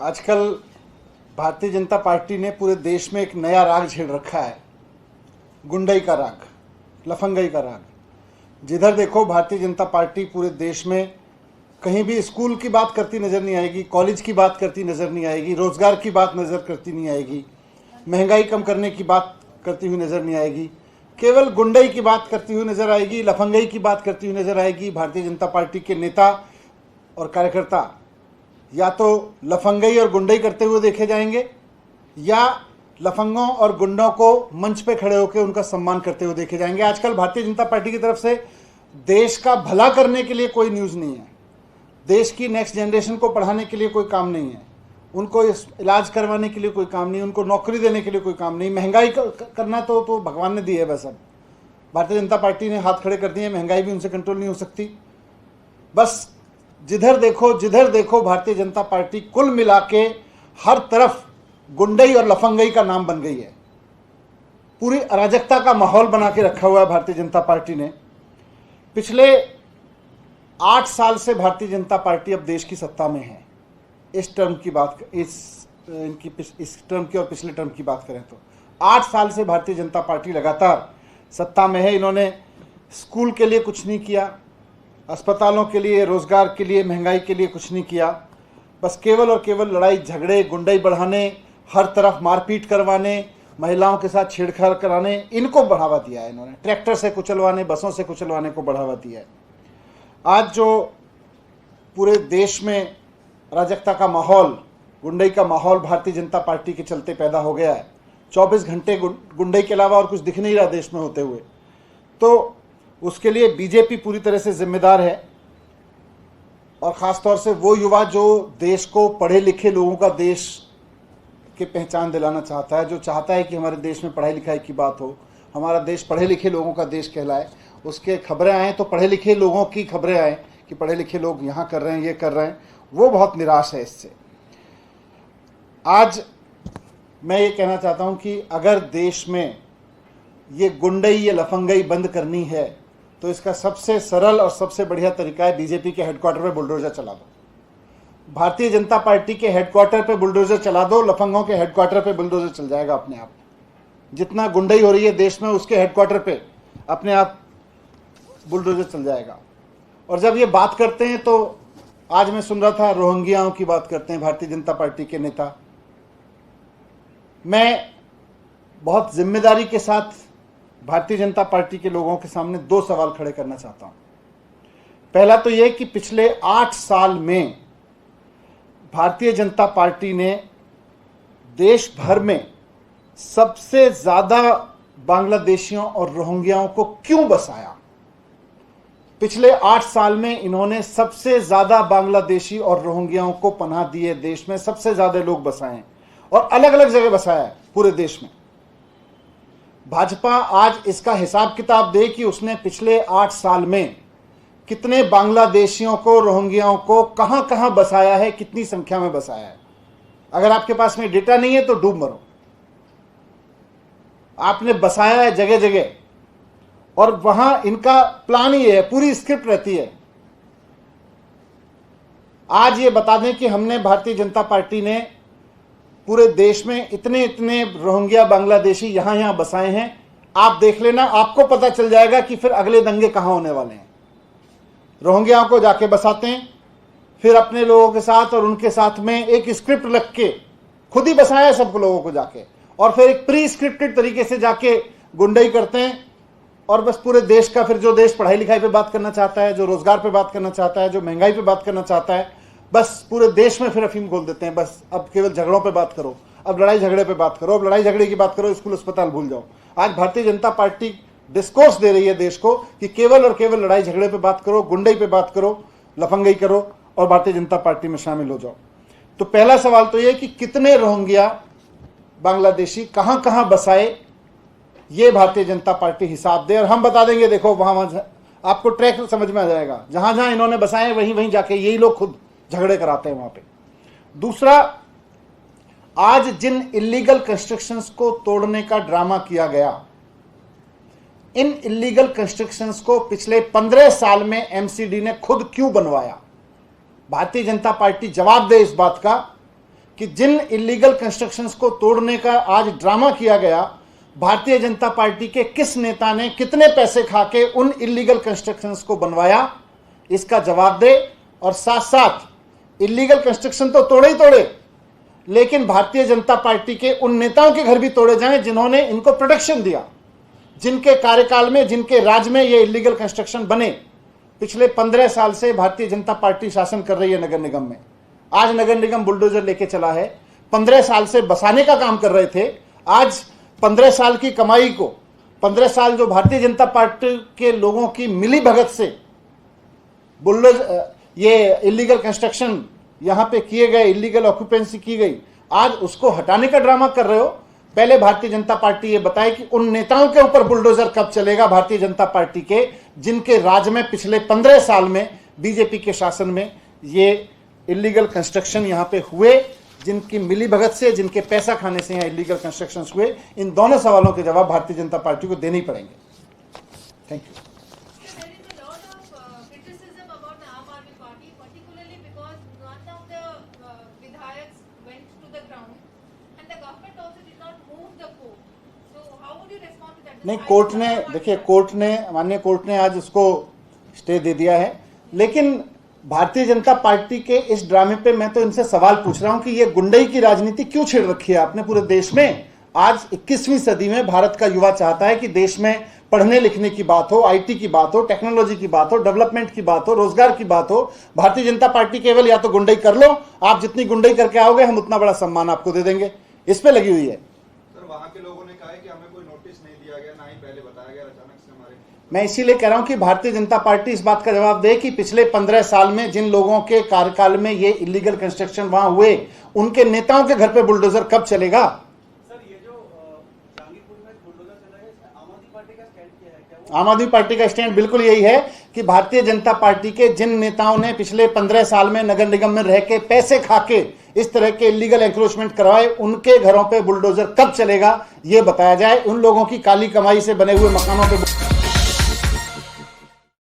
आजकल भारतीय जनता पार्टी ने पूरे देश में एक नया राग छेड़ रखा है, गुंडई का राग, लफंगई का राग। जिधर देखो भारतीय जनता पार्टी पूरे देश में कहीं भी स्कूल की बात करती नजर नहीं आएगी, कॉलेज की बात करती नजर नहीं आएगी, रोजगार की बात नजर करती नहीं आएगी, महंगाई कम करने की बात करती हुई नजर नहीं आएगी। केवल गुंडई की बात करती हुई नजर आएगी, लफंगई की बात करती हुई नजर आएगी। भारतीय जनता पार्टी के नेता और कार्यकर्ता या तो लफंगई और गुंडई करते हुए देखे जाएंगे या लफंगों और गुंडों को मंच पे खड़े होकर उनका सम्मान करते हुए देखे जाएंगे। आजकल भारतीय जनता पार्टी की तरफ से देश का भला करने के लिए कोई न्यूज़ नहीं है, देश की नेक्स्ट जनरेशन को पढ़ाने के लिए कोई काम नहीं है, उनको इलाज करवाने के लिए कोई काम नहीं, उनको नौकरी देने के लिए कोई काम नहीं। महंगाई करना तो भगवान ने दी है, बस अब भारतीय जनता पार्टी ने हाथ खड़े कर दिए, महंगाई भी उनसे कंट्रोल नहीं हो सकती। बस जिधर देखो भारतीय जनता पार्टी कुल मिला के हर तरफ गुंडई और लफंगई का नाम बन गई है। पूरी अराजकता का माहौल बना के रखा हुआ है भारतीय जनता पार्टी ने। पिछले 8 साल से भारतीय जनता पार्टी अब देश की सत्ता में है। इस टर्म की बात, इस टर्म की और पिछले टर्म की बात करें तो 8 साल से भारतीय जनता पार्टी लगातार सत्ता में है। इन्होंने स्कूल के लिए कुछ नहीं किया, अस्पतालों के लिए, रोजगार के लिए, महंगाई के लिए कुछ नहीं किया। बस केवल और केवल लड़ाई झगड़े, गुंडई बढ़ाने, हर तरफ मारपीट करवाने, महिलाओं के साथ छेड़छाड़ कराने, इनको बढ़ावा दिया है इन्होंने। ट्रैक्टर से कुचलवाने, बसों से कुचलवाने को बढ़ावा दिया है। आज जो पूरे देश में अराजकता का माहौल, गुंडई का माहौल भारतीय जनता पार्टी के चलते पैदा हो गया है। 24 घंटे गुंडई के अलावा और कुछ दिख नहीं रहा देश में होते हुए, तो उसके लिए बीजेपी पूरी तरह से जिम्मेदार है। और ख़ासतौर से वो युवा जो देश को पढ़े लिखे लोगों का देश की पहचान दिलाना चाहता है, जो चाहता है कि हमारे देश में पढ़ाई लिखाई की बात हो, हमारा देश पढ़े लिखे लोगों का देश कहलाए, उसके खबरें आएँ तो पढ़े लिखे लोगों की खबरें आएँ कि पढ़े लिखे लोग यहाँ कर रहे हैं, ये कर रहे हैं, वो बहुत निराश है इससे। आज मैं ये कहना चाहता हूँ कि अगर देश में ये गुंडई, ये लफंगई बंद करनी है तो इसका सबसे सरल और सबसे बढ़िया तरीका है बीजेपी के हेडक्वार्टर पे बुलडोजर चला दो। भारतीय जनता पार्टी के हेडक्वार्टर पे बुलडोजर चला दो, लफंगों के हेडक्वार्टर पे बुलडोजर चल जाएगा अपने आप। जितना गुंडई हो रही है देश में, उसके हेडक्वार्टर पे अपने आप बुलडोजर चल जाएगा। और जब ये बात करते हैं तो आज मैं सुन रहा था रोहिंग्याओं की बात करते हैं भारतीय जनता पार्टी के नेता। मैं बहुत जिम्मेदारी के साथ भारतीय जनता पार्टी के लोगों के सामने 2 सवाल खड़े करना चाहता हूं। पहला तो यह कि पिछले 8 साल में भारतीय जनता पार्टी ने देश भर में सबसे ज्यादा बांग्लादेशियों और रोहिंग्याओं को क्यों बसाया। पिछले 8 साल में इन्होंने सबसे ज्यादा बांग्लादेशी और रोहिंग्याओं को पनाह दी है, देश में सबसे ज्यादा लोग बसाए हैं और अलग अलग जगह बसाया है पूरे देश में। भाजपा आज इसका हिसाब किताब दे कि उसने पिछले 8 साल में कितने बांग्लादेशियों को, रोहिंग्याओं को कहां कहां बसाया है, कितनी संख्या में बसाया है। अगर आपके पास में डेटा नहीं है तो डूब मरो। आपने बसाया है जगह जगह और वहां इनका प्लान ही है, पूरी स्क्रिप्ट रहती है। आज ये बता दें कि हमने, भारतीय जनता पार्टी ने पूरे देश में इतने इतने रोहिंग्या, बांग्लादेशी यहां यहां बसाए हैं। आप देख लेना, आपको पता चल जाएगा कि फिर अगले दंगे कहां होने वाले हैं। रोहिंग्याओं को जाके बसाते हैं, फिर अपने लोगों के साथ और उनके साथ में एक स्क्रिप्ट रख के खुद ही बसाया सब लोगों को जाके, और फिर एक प्री स्क्रिप्टेड तरीके से जाके गुंडई करते हैं। और बस पूरे देश का, फिर जो देश पढ़ाई लिखाई पे बात करना चाहता है, जो रोजगार पे बात करना चाहता है, जो महंगाई पे बात करना चाहता है, बस पूरे देश में फिर अफीम खोल देते हैं। बस अब केवल झगड़ों पे बात करो, अब लड़ाई झगड़े पे बात करो, अब लड़ाई झगड़े की बात करो, स्कूल अस्पताल भूल जाओ। आज भारतीय जनता पार्टी डिस्कोर्स दे रही है देश को कि केवल और केवल लड़ाई झगड़े पे बात करो, गुंडई पे बात करो, लफंगई करो और भारतीय जनता पार्टी में शामिल हो जाओ। तो पहला सवाल तो यह कि कितने रोहिंग्या, बांग्लादेशी कहां कहां बसाए, ये भारतीय जनता पार्टी हिसाब दे और हम बता देंगे। देखो वहां आपको ट्रैक समझ में आ जाएगा, जहां जहां इन्होंने बसाए वहीं वहीं जाके यही लोग खुद झगड़े कराते हैं वहां पे। दूसरा, आज जिन इलीगल कंस्ट्रक्शंस को तोड़ने का ड्रामा किया गया, इन इलीगल कंस्ट्रक्शंस को पिछले 15 साल में एमसीडी ने खुद क्यों बनवाया। भारतीय जनता पार्टी जवाब दे इस बात का कि जिन इलीगल कंस्ट्रक्शंस को तोड़ने का आज ड्रामा किया गया, भारतीय जनता पार्टी के किस नेता ने कितने पैसे खा के उन इलीगल कंस्ट्रक्शंस को बनवाया, इसका जवाब दे। और साथ साथ इलीगल कंस्ट्रक्शन तो तोड़े ही तोड़े, लेकिन भारतीय जनता पार्टी के उन नेताओं के घर भी तोड़े जाएं जिन्होंने इनको प्रोटेक्शन दिया, जिनके कार्यकाल में, जिनके राज में ये इलीगल कंस्ट्रक्शन बने। पिछले 15 साल से भारतीय जनता पार्टी शासन कर रही है नगर निगम में। आज नगर निगम बुलडोजर लेके चला है। 15 साल से बसाने का काम कर रहे थे, आज 15 साल की कमाई को, 15 साल जो भारतीय जनता पार्टी के लोगों की मिली भगत से बुलडोजर, ये इलीगल कंस्ट्रक्शन यहां पे किए गए, इलीगल ऑक्यूपेंसी की गई, आज उसको हटाने का ड्रामा कर रहे हो। पहले भारतीय जनता पार्टी ये बताए कि उन नेताओं के ऊपर बुलडोजर कब चलेगा भारतीय जनता पार्टी के, जिनके राज में पिछले 15 साल में बीजेपी के शासन में ये इलीगल कंस्ट्रक्शन यहां पे हुए, जिनकी मिली भगत से, जिनके पैसा खाने से यहाँ इलीगल कंस्ट्रक्शन हुए। इन दोनों सवालों के जवाब भारतीय जनता पार्टी को देने ही पड़ेंगे। Thank you. नहीं, कोर्ट ने, देखिए कोर्ट ने, माननीय कोर्ट ने आज उसको स्टे दे दिया है, लेकिन भारतीय जनता पार्टी के इस ड्रामे पे मैं तो इनसे सवाल पूछ रहा हूं कि ये गुंडई की राजनीति क्यों छेड़ रखी है आपने पूरे देश में। आज 21वीं सदी में भारत का युवा चाहता है कि देश में पढ़ने लिखने की बात हो, आईटी की बात हो, टेक्नोलॉजी की बात हो, डेवलपमेंट की बात हो, रोजगार की बात हो। भारतीय जनता पार्टी केवल या तो गुंडई कर लो, आप जितनी गुंडई करके आओगे हम उतना बड़ा सम्मान आपको दे देंगे, इस पे लगी हुई है। सर, वहां के लोगों ने कहा है कि हमें कोई नोटिस नहीं दिया गया, ना ही पहले बताया गया, अचानक से हमारे। मैं इसीलिए कह रहा हूं कि भारतीय जनता पार्टी इस बात का जवाब दे कि पिछले 15 साल में जिन लोगों के कार्यकाल में ये इलीगल कंस्ट्रक्शन वहां हुए, उनके नेताओं के घर पे बुलडोजर कब चलेगा। सर, ये जो जहांगीरपुर में बुलडोजर चला है, आम आदमी पार्टी का स्टैंड क्या है? क्या आम आदमी पार्टी का स्टैंड बिल्कुल यही है कि भारतीय जनता पार्टी के जिन नेताओं ने पिछले 15 साल में नगर निगम में रह के पैसे खा के इस तरह के इलीगल एंक्रोचमेंट करवाए, उनके घरों पे बुलडोजर कब चलेगा ये बताया जाए। उन लोगों की काली कमाई से बने हुए मकानों पे